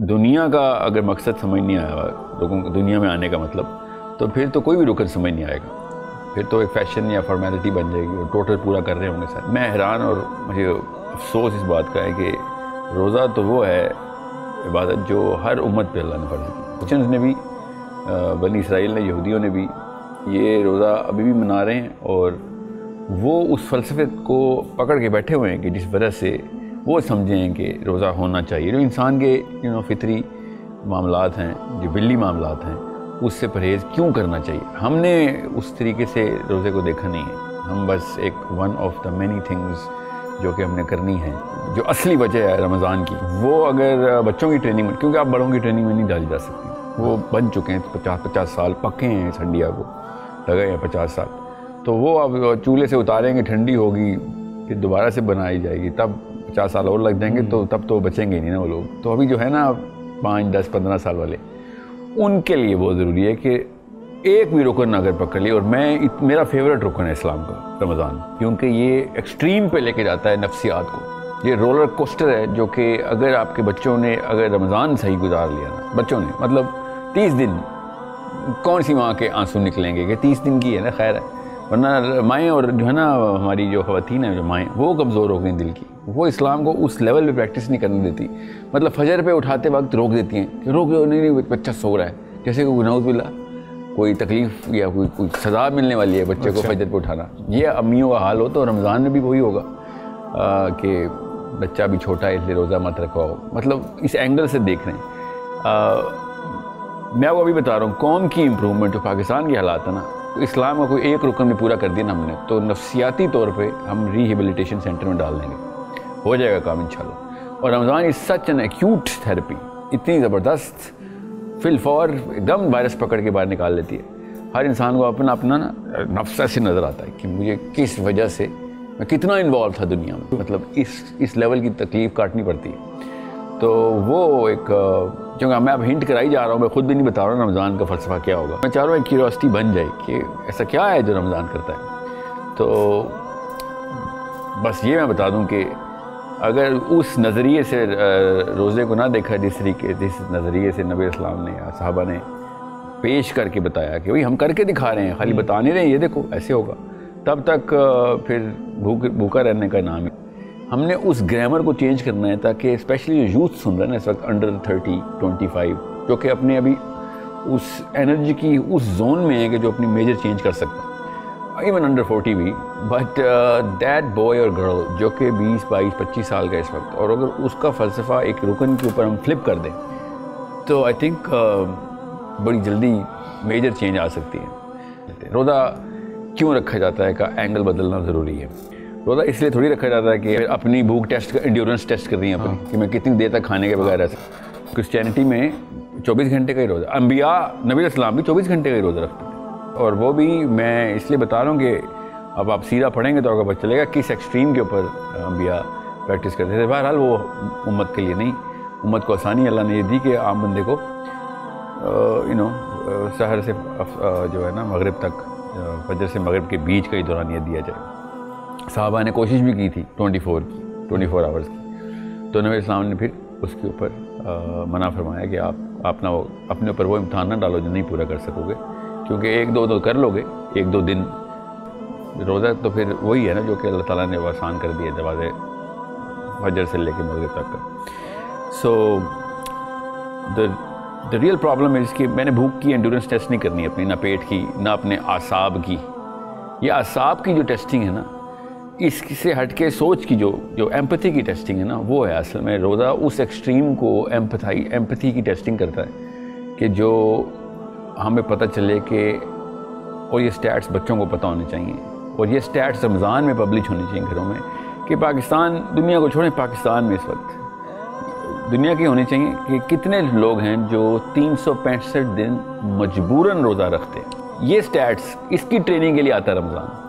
دنیا کا اگر مقصد سمجھ نہیں آیا لوگوں کو دنیا میں آنے کا مطلب، تو پھر تو کوئی بھی رکن سمجھ نہیں آئے گا، پھر تو ایک فیشن یا فارمیلٹی بن جائے گی اور ٹوٹل پورا کر رہے ہوں گے سر۔ میں حیران اور مجھے افسوس اس بات کا ہے کہ روزہ تو وہ ہے عبادت جو ہر امت پہ اللہ نے فرض کی۔ کرسچنز نے بھی، بنی اسرائیل نے، یہودیوں نے بھی یہ روزہ ابھی بھی منا رہے ہیں، اور وہ اس فلسفے کو پکڑ کے بیٹھے ہوئے ہیں کہ جس وجہ سے وہ سمجھیں کہ روزہ ہونا چاہیے۔ جو انسان کے فطری معاملات ہیں، جو بلی معاملات ہیں، اس سے پرہیز کیوں کرنا چاہیے؟ ہم نے اس طریقے سے روزے کو دیکھا نہیں ہے، ہم بس ایک one of the many things جو کہ ہم نے کرنی ہے۔ جو اصلی وجہ ہے رمضان کی، وہ اگر بچوں کی ٹریننگ میں، کیونکہ آپ بڑوں کی ٹریننگ میں نہیں ڈالی جا سکتی، وہ بن چکے ہیں، 50 سال پکے ہیں اس ہنڈیا کو، لگے ہیں 50 سال، تو وہ اب چولہے سے اتاریں گے، ٹھنڈی ہوگی، پھر دوبارہ سے بنائی جائے گی، تب 50 سال اور لگ جائیں گے، تو تب تو بچیں گے نہیں نا وہ لوگ۔ تو ابھی جو ہے نا 5، 10، 15 سال والے، ان کے لیے بہت ضروری ہے کہ ایک بھی رکن اگر پکڑ لی، اور میرا فیورٹ رکن ہے اسلام کا رمضان، کیونکہ یہ ایکسٹریم پہ لے کے جاتا ہے نفسیات کو۔ یہ رولر کوسٹر ہے جو کہ اگر آپ کے بچوں نے اگر رمضان صحیح گزار لیا نا، بچوں نے مطلب 30 دن، کون سی ماں کے آنسو نکلیں گے کہ 30 دن کی ہے نا، خیر ہے، ورنہ مائیں اور جو ہے نا ہماری جو خواتین ہیں، جو مائیں، وہ کمزور ہو گئیں دل کی، وہ اسلام کو اس لیول پہ پریکٹس نہیں کرنے دیتی، مطلب فجر پہ اٹھاتے وقت روک دیتی ہیں کہ روک نہیں بچہ سو رہا ہے، جیسے کہ نعوذ باللہ کوئی تکلیف یا کوئی سزا ملنے والی ہے بچے کو فجر پہ اٹھانا۔ یہ امیوں کا حال ہو تو رمضان میں بھی وہی ہوگا کہ بچہ بھی چھوٹا ہے اس لیے روزہ مت رکھواؤ، مطلب اس اینگل سے دیکھ رہے ہیں۔ میں وہ ابھی بتا رہا ہوں، قوم کی امپرومنٹ جو پاکستان کے حالات ہیں نا، اسلام کا کوئی ایک رکن میں پورا کر دیا نا ہم نے، تو نفسیاتی طور پہ ہم ریہیبلیٹیشن سینٹر میں ڈال دیں گے، ہو جائے گا کام انشاءاللہ۔ اور رمضان از سچ این ایکیوٹ تھیراپی، اتنی زبردست، فی الفور ایک دم وائرس پکڑ کے باہر نکال لیتی ہے۔ ہر انسان کو اپنا نا نفس سے نظر آتا ہے کہ مجھے کس وجہ سے میں کتنا انوالو تھا دنیا میں، مطلب اس لیول کی تکلیف کاٹنی پڑتی ہے۔ تو وہ ایک، کیونکہ میں اب ہنٹ کرائی جا رہا ہوں، میں خود بھی نہیں بتا رہا ہوں رمضان کا فلسفہ کیا ہوگا، میں چاہ رہا ہوں ایک کیوریوسٹی بن جائے کہ ایسا کیا ہے جو رمضان کرتا ہے۔ تو بس یہ میں بتا دوں کہ اگر اس نظریے سے روزے کو نہ دیکھا جس نظریے سے نبی اسلام نے یا صحابہ نے پیش کر کے بتایا کہ بھئی ہم کر کے دکھا رہے ہیں، خالی بتا نہیں رہے ہیں، یہ دیکھو ایسے ہوگا، تب تک پھر بھوکا رہنے کا نام ہے۔ ہم نے اس گرامر کو چینج کرنا ہے تاکہ اسپیشلی جو یوتھ سن رہے ہیں نا اس وقت انڈر 30، 25، جو کہ اپنے ابھی اس انرجی کی اس زون میں ہے کہ جو اپنی میجر چینج کر سکتا ہے، ایون انڈر 40 بھی، بٹ دیٹ بوائے اور گرل جو کہ 20، 22، 25 سال کا اس وقت، اور اگر اس کا فلسفہ ایک رکن کے اوپر ہم فلپ کر دیں تو آئی تھنک بڑی جلدی میجر چینج آ سکتی ہے۔ روزہ کیوں رکھا جاتا ہے کا اینگل بدلنا ضروری ہے۔ روزہ اس لیے تھوڑی رکھا جاتا ہے کہ اپنی بھوک ٹیسٹ، انڈیورنس ٹیسٹ کر رہی ہیں اپنی کہ میں کتنی دیر تک کھانے کے بغیر رہ سکتا۔ کرسچینٹی میں 24 گھنٹے کا ہی روزہ، انبیاء نبی اسلام بھی 24 گھنٹے کا ہی روزہ رکھتے تھے، اور وہ بھی میں اس لیے بتا رہا ہوں کہ اب آپ سیرہ پڑھیں گے تو آپ کو پتہ چلے گا کس ایکسٹریم کے اوپر انبیاء پریکٹس کرتے تھے۔ بہرحال وہ امت کے لیے نہیں، امت کو آسانی اللہ نے یہ دی کہ عام بندے کو سحر سے جو ہے نا مغرب تک، فجر سے مغرب کے بیچ کا ہی دوران یہ دیا جائے۔ صحابہ نے کوشش بھی کی تھی 24 آورز کی، تو نبی اسلام نے پھر اس کے اوپر منع فرمایا کہ آپ اپنے اوپر وہ امتحان نہ ڈالو جو نہیں پورا کر سکو گے، کیونکہ ایک دو کر لو گے، 1-2 دن روزہ تو پھر وہی ہے نا جو کہ اللہ تعالیٰ نے وہ آسان کر دیا دروازے فجر سے لے کے مغرب تک کا۔ سو دا ریئل پرابلم ہے کہ میں نے بھوک کی انڈیورنس ٹیسٹ نہیں کرنی اپنی، نہ پیٹ کی، نہ اپنے اعصاب کی۔ یہ اعصاب کی جو ٹیسٹنگ ہے نا، اس سے ہٹ کے سوچ کی جو ایمپتھی کی ٹیسٹنگ ہے نا، وہ ہے اصل میں روزہ اس ایکسٹریم کو ایمپتھی کی ٹیسٹنگ کرتا ہے کہ جو ہمیں پتہ چلے کہ، اور یہ سٹیٹس بچوں کو پتہ ہونے چاہیے، اور یہ سٹیٹس رمضان میں پبلش ہونی چاہیے گھروں میں، کہ پاکستان، دنیا کو چھوڑیں، پاکستان میں اس وقت دنیا کی ہونی چاہیے کہ کتنے لوگ ہیں جو 365 دن مجبوراً روزہ رکھتے ہیں۔ یہ سٹیٹس، اس کی ٹریننگ کے لیے آتا ہے رمضان۔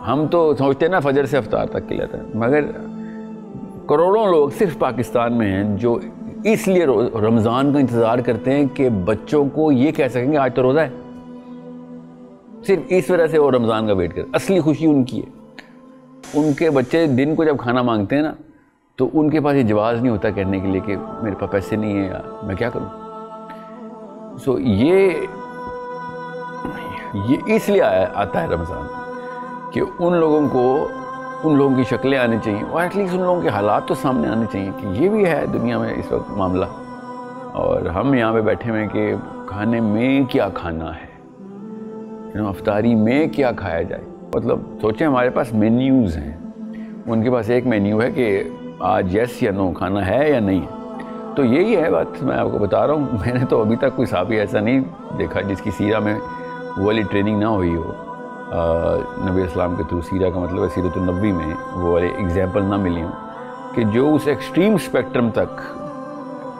ہم تو سوچتے ہیں نا فجر سے افطار تک کے لیے آتا ہے، مگر کروڑوں لوگ صرف پاکستان میں ہیں جو اس لیے رمضان کا انتظار کرتے ہیں کہ بچوں کو یہ کہہ سکیں کہ آج تو روزہ ہے، صرف اس وجہ سے وہ رمضان کا ویٹ کرتے۔ اصلی خوشی ان کی ہے، ان کے بچے دن کو جب کھانا مانگتے ہیں نا تو ان کے پاس یہ جواز نہیں ہوتا کہنے کے لیے کہ میرے پاس پیسے نہیں ہیں یا میں کیا کروں. سو یہ اس لیے آتا ہے رمضان کہ ان لوگوں کی شکلیں آنی چاہیے اور ایٹ لیسٹ ان لوگوں کے حالات تو سامنے آنے چاہیے کہ یہ بھی ہے دنیا میں اس وقت معاملہ. اور ہم یہاں پہ بیٹھے ہوئے ہیں کہ کھانے میں کیا کھانا ہے, افطاری میں کیا کھایا جائے. مطلب سوچیں ہمارے پاس مینیوز ہیں, ان کے پاس ایک مینیو ہے کہ آج یس یا نو کھانا ہے یا نہیں ہے. تو یہی ہے بات میں آپ کو بتا رہا ہوں. میں نے تو ابھی تک کوئی صحابی ایسا نہیں دیکھا جس کی سیرہ میں وہ والی ٹریننگ نہ ہوئی ہو. نبی اسلام کے تھرو سیرہ کا مطلب ہے سیرت النبی میں وہ والے اگزامپل نہ ملی ہوں کہ جو اس ایکسٹریم اسپیکٹرم تک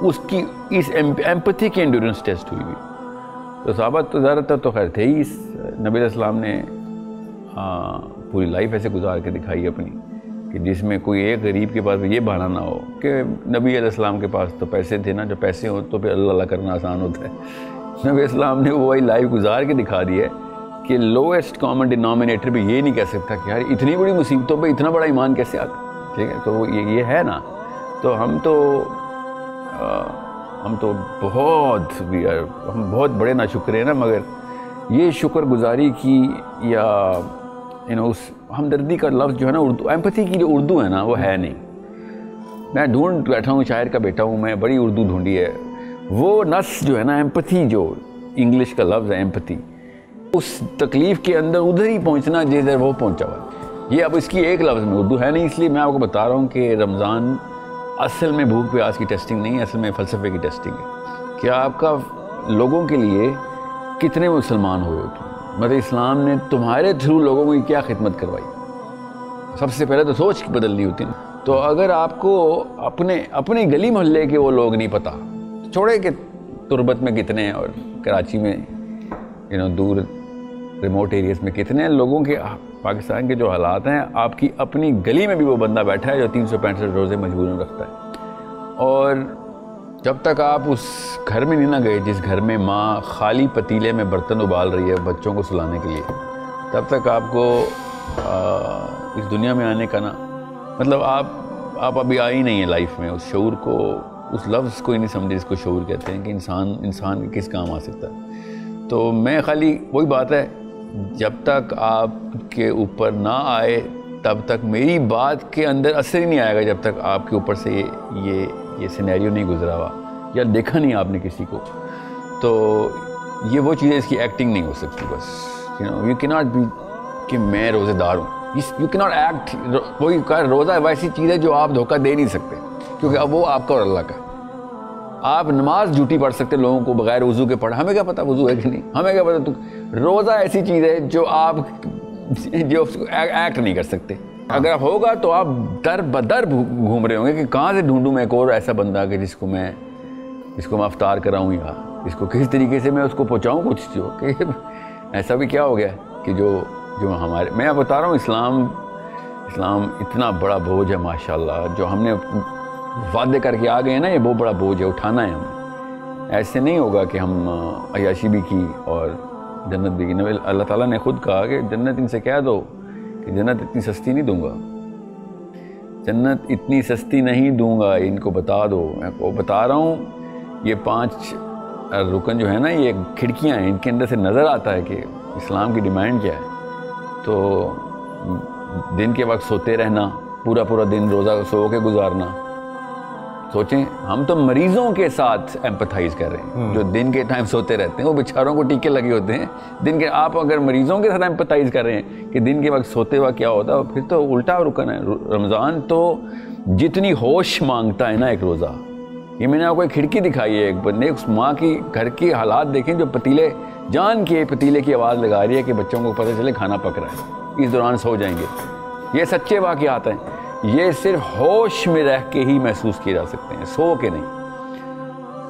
اس کی اس ایمپتھی کی انڈورنس ٹیسٹ ہوئی ہوئی. تو صحابہ تو زیادہ تر تو خیر تھے ہی. نبی علیہ السلام نے پوری لائف ایسے گزار کے دکھائی اپنی کہ جس میں کوئی ایک غریب کے پاس یہ بہانہ نہ ہو کہ نبی علیہ السلام کے پاس تو پیسے تھے نا, جو پیسے ہوں تو پھر اللہ کرنا آسان ہوتا ہے. نبی علیہ السلام نے وہی لائف گزار کے دکھا دی ہے کہ لویسٹ کامن ڈینامینیٹر بھی یہ نہیں کہہ سکتا کہ یار اتنی بڑی مصیبتوں پہ اتنا بڑا ایمان کیسے آتا. ٹھیک ہے, تو یہ ہے نا. تو ہم تو بہت بڑے ناشکر ہیں نا, مگر یہ شکر گزاری کی یا اس ہمدردی کا لفظ جو ہے نا اردو ایمپتھی کی جو اردو ہے نا وہ ہے نہیں. میں ڈھونڈ بیٹھا ہوں, شاعر کا بیٹا ہوں میں, بڑی اردو ڈھونڈی ہے. وہ نس جو ہے نا ایمپتھی, جو انگلش کا لفظ ہے ایمپتھی, اس تکلیف کے اندر ادھر ہی پہنچنا جدھر وہ پہنچا ہوا ہے. یہ اب اس کی ایک لفظ میں اردو ہے نہیں. اس لیے میں آپ کو بتا رہا ہوں کہ رمضان اصل میں بھوک پیاس کی ٹیسٹنگ نہیں ہے, اصل میں فلسفے کی ٹیسٹنگ ہے کہ آپ کا لوگوں کے لیے کتنے مسلمان ہوئے ہو. مطلب اسلام نے تمہارے تھرو لوگوں کی کیا خدمت کروائی. سب سے پہلے تو سوچ بدلنی ہوتی نا. تو اگر آپ کو اپنے گلی محلے کے وہ لوگ نہیں پتہ, چھوڑے کہ تربت میں کتنے ہیں اور کراچی میں دور ریموٹ ایریاز میں کتنے لوگوں کے پاکستان کے جو حالات ہیں, آپ کی اپنی گلی میں بھی وہ بندہ بیٹھا ہے جو 365 روزے مجبوراً رکھتا ہے. اور جب تک آپ اس گھر میں نہیں نہ گئے جس گھر میں ماں خالی پتیلے میں برتن ابال رہی ہے بچوں کو سلانے کے لیے, تب تک آپ کو اس دنیا میں آنے کا نا مطلب آپ ابھی آئی نہیں ہیں لائف میں. اس شعور کو, اس لفظ کو ہی نہیں سمجھے جس کو شعور کہتے ہیں کہ انسان کس کام آ سکتا ہے. تو میں خالی وہی بات ہے, جب تک آپ کے اوپر نہ آئے تب تک میری بات کے اندر اثر ہی نہیں آئے گا, جب تک آپ کے اوپر سے یہ سینیریو نہیں گزرا ہوا یا دیکھا نہیں آپ نے کسی کو. تو یہ وہ چیزیں, اس کی ایکٹنگ نہیں ہو سکتی. بس یو کی ناٹ بی کہ میں روزے دار ہوں, یو کی ناٹ ایکٹ. وہی روزہ ویسی چیز ہے جو آپ دھوکہ دے نہیں سکتے, کیونکہ اب وہ آپ کا اور اللہ کا. آپ نماز جھوٹی پڑھ سکتے لوگوں کو بغیر وضو کے پڑھا, ہمیں کیا پتہ وضو ہے کہ نہیں, ہمیں کیا پتہ. روزہ ایسی چیز ہے جو آپ ایکٹ نہیں کر سکتے. اگر ہوگا تو آپ در بدر گھوم رہے ہوں گے کہ کہاں سے ڈھونڈوں میں ایک اور ایسا بندہ کہ جس کو میں افطار کراؤں یا اس کو کس طریقے سے میں اس کو پہنچاؤں کچھ جو کہ ایسا بھی کیا ہو گیا کہ جو ہمارے, میں بتا رہا ہوں اسلام اتنا بڑا بوجھ ہے ماشاءاللہ, جو ہم نے وعدے کر کے آ گئے ہیں نا, یہ بہت بڑا بوجھ ہے, اٹھانا ہے ہمیں. ایسے نہیں ہوگا کہ ہم عیاشی بھی کی اور جنت بھی کی. اللہ تعالیٰ نے خود کہا کہ جنت ان سے کہہ دو کہ جنت اتنی سستی نہیں دوں گا, جنت اتنی سستی نہیں دوں گا, ان کو بتا دو. میں کو بتا رہا ہوں یہ 5 رکن جو ہے نا, یہ کھڑکیاں ہیں, ان کے اندر سے نظر آتا ہے کہ اسلام کی ڈیمانڈ کیا ہے. تو دن کے وقت سوتے رہنا, پورا دن روزہ سو کے گزارنا. سوچیں ہم تو مریضوں کے ساتھ ایمپتھائز کر رہے ہیں جو دن کے ٹائم سوتے رہتے ہیں, وہ بیچاروں کو ٹیکے لگے ہوتے ہیں دن کے. آپ اگر مریضوں کے ساتھ ایمپتھائز کر رہے ہیں کہ دن کے وقت سوتے ہوا کیا ہوتا ہے, پھر تو الٹا رکن ہے. رمضان تو جتنی ہوش مانگتا ہے نا ایک روزہ, یہ میں نے آپ کو ایک کھڑکی دکھائی ہے ایک بندے, اس ماں کی گھر کی حالات دیکھیں جو پتیلے جان کے پتیلے کی آواز لگا رہی ہے کہ بچوں کو پتہ چلے کھانا پک رہا ہے, اس دوران سو جائیں گے. یہ سچے واقعات ہیں, یہ صرف ہوش میں رہ کے ہی محسوس کیے جا سکتے ہیں, سو کے نہیں.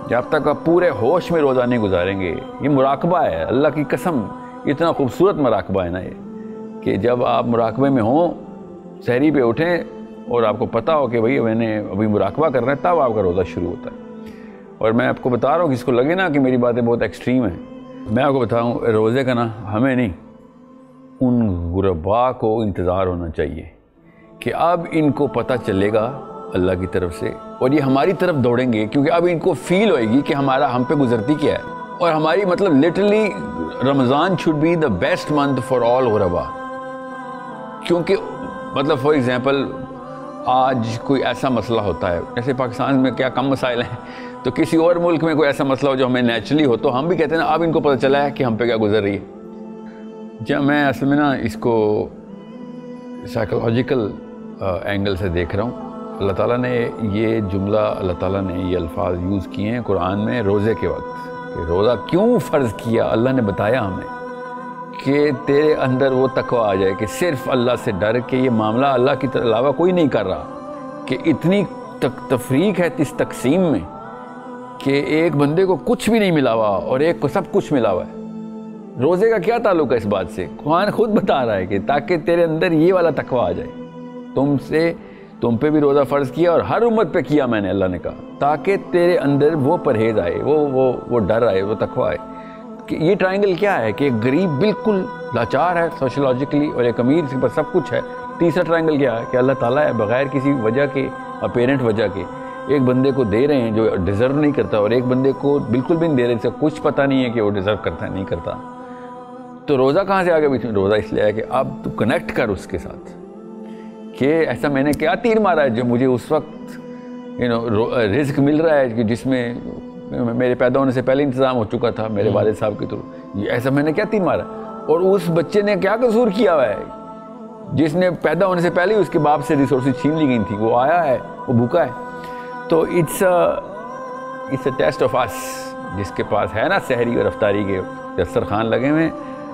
جب تک آپ پورے ہوش میں روزہ نہیں گزاریں گے, یہ مراقبہ ہے اللہ کی قسم, اتنا خوبصورت مراقبہ ہے نا یہ کہ جب آپ مراقبے میں ہوں, سحری پہ اٹھیں اور آپ کو پتہ ہو کہ بھئی میں نے ابھی مراقبہ کرنا ہے, تب آپ کا روزہ شروع ہوتا ہے. اور میں آپ کو بتا رہا ہوں کہ اس کو لگے نا کہ میری باتیں بہت ایکسٹریم ہیں, میں آپ کو بتاؤں روزے کا نا ہمیں نہیں, ان غرباء کو انتظار ہونا چاہیے کہ اب ان کو پتہ چلے گا اللہ کی طرف سے، اور یہ ہماری طرف دوڑیں گے کیونکہ اب ان کو فیل ہوئے گی کہ ہم پہ گزرتی کیا ہے. اور ہماری مطلب literally Ramzan should be the best month for all غربا. کیونکہ مطلب فار ایگزامپل آج کوئی ایسا مسئلہ ہوتا ہے، جیسے پاکستان میں کیا کم مسائل ہیں، تو کسی اور ملک میں کوئی ایسا مسئلہ ہو جو ہمیں نیچرلی ہو تو ہم بھی کہتے ہیں نا اب ان کو پتہ چلا ہے کہ ہم پہ کیا گزر رہی ہے. جب میں اصل میں نا اس کو سائیکولوجیکل اینگل سے دیکھ رہا ہوں. اللہ تعالیٰ نے یہ جملہ، اللہ تعالیٰ نے یہ الفاظ یوز کیے ہیں قرآن میں روزے کے وقت کہ روزہ کیوں فرض کیا. اللہ نے بتایا ہمیں کہ تیرے اندر وہ تقوی آ جائے کہ صرف اللہ سے ڈر کے یہ معاملہ اللہ کی علاوہ کوئی نہیں کر رہا، کہ اتنی تفریق ہے اس تقسیم میں کہ ایک بندے کو کچھ بھی نہیں ملا ہوا اور ایک کو سب کچھ ملا ہوا ہے. روزے کا کیا تعلق ہے اس بات سے؟ قرآن خود بتا رہا ہے کہ تاکہ تیرے اندر یہ والا تقوی آ جائے. تم پہ بھی روزہ فرض کیا اور ہر امت پہ کیا میں نے، اللہ نے کہا، تاکہ تیرے اندر وہ پرہیز آئے، وہ ڈر آئے، وہ تقوی آئے. کہ یہ ٹرائنگل کیا ہے کہ ایک غریب بالکل لاچار ہے سوشولوجیکلی اور ایک امیر کے پاس سب کچھ ہے. تیسرا ٹرائنگل کیا ہے کہ اللہ تعالیٰ ہے بغیر کسی وجہ کے اپیرنٹ وجہ کے ایک بندے کو دے رہے ہیں جو ڈیزرو نہیں کرتا، اور ایک بندے کو بالکل بھی نہیں دے رہے، اس کا کچھ پتہ نہیں ہے کہ وہ ڈیزرو کرتا ہے نہیں کرتا. تو روزہ کہاں سے آگے بیچ میں؟ روزہ اس لیے ہے کہ اب تو کنیکٹ کر اس کے ساتھ کہ ایسا میں نے کیا تیر مارا ہے جو مجھے اس وقت رزق مل رہا ہے کہ جس میں میرے پیدا ہونے سے پہلے انتظام ہو چکا تھا میرے والد صاحب کے تھرو. ایسا میں نے کیا تیر مارا ہے؟ اور اس بچے نے کیا قصور کیا ہوا ہے جس نے پیدا ہونے سے پہلے اس کے باپ سے ریسورسز چھین لی گئی تھی، وہ آیا ہے، وہ بھوکا ہے. تو اٹس اے ٹیسٹ آف اس. جس کے پاس ہے نا سحری اور افطاری کے دسترخوان لگے ہوئے،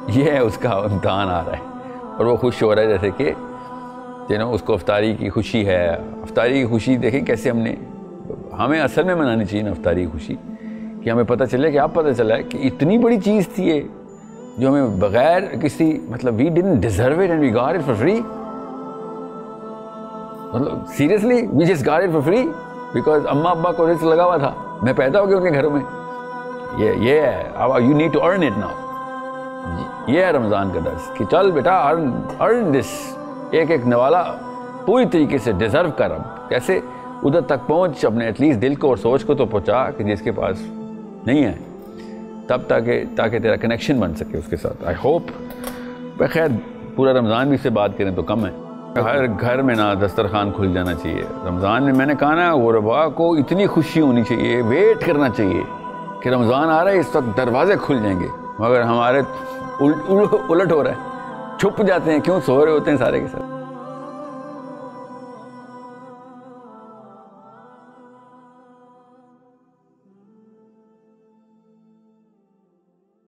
یہ ہے اس کا امتحان آ رہا ہے اور وہ خوش ہو رہا ہے جیسے کہ اس کو افطاری کی خوشی ہے. افطاری کی خوشی دیکھیں کیسے ہمیں اصل میں منانی چاہیے نا افطاری کی خوشی، کہ ہمیں پتہ چلے کہ آپ پتہ چلا ہے کہ اتنی بڑی چیز تھی یہ جو ہمیں بغیر کسی مطلب we didn't deserve it and we got it for free. مطلب seriously we just got it for free because اماں ابا کو رزق لگا ہوا تھا، میں پیدا ہو گیا ان کے گھروں میں. یہ ہے you need to earn it now. یہ ہے رمضان کا درس کہ چل بیٹا ارن دس. ایک نوالا پوری طریقے سے ڈیزرو کر. اب کیسے ادھر تک پہنچ، اپنے ایٹ لیسٹ دل کو اور سوچ کو تو پہنچا کہ جس کے پاس نہیں ہے، تب تاکہ تیرا کنیکشن بن سکے اس کے ساتھ. آئی ہوپ خیر پورا رمضان بھی اس سے بات کریں تو کم ہے. ہر گھر میں نا دسترخوان کھل جانا چاہیے رمضان میں. میں نے کہا نا غربا کو اتنی خوشی ہونی چاہیے، ویٹ کرنا چاہیے کہ رمضان آ رہا ہے، اس وقت دروازے کھل جائیں گے. مگر ہمارے الٹ ہو رہا ہے، چھپ جاتے ہیں. کیوں؟ سو رہے ہوتے ہیں سارے کے ساتھ.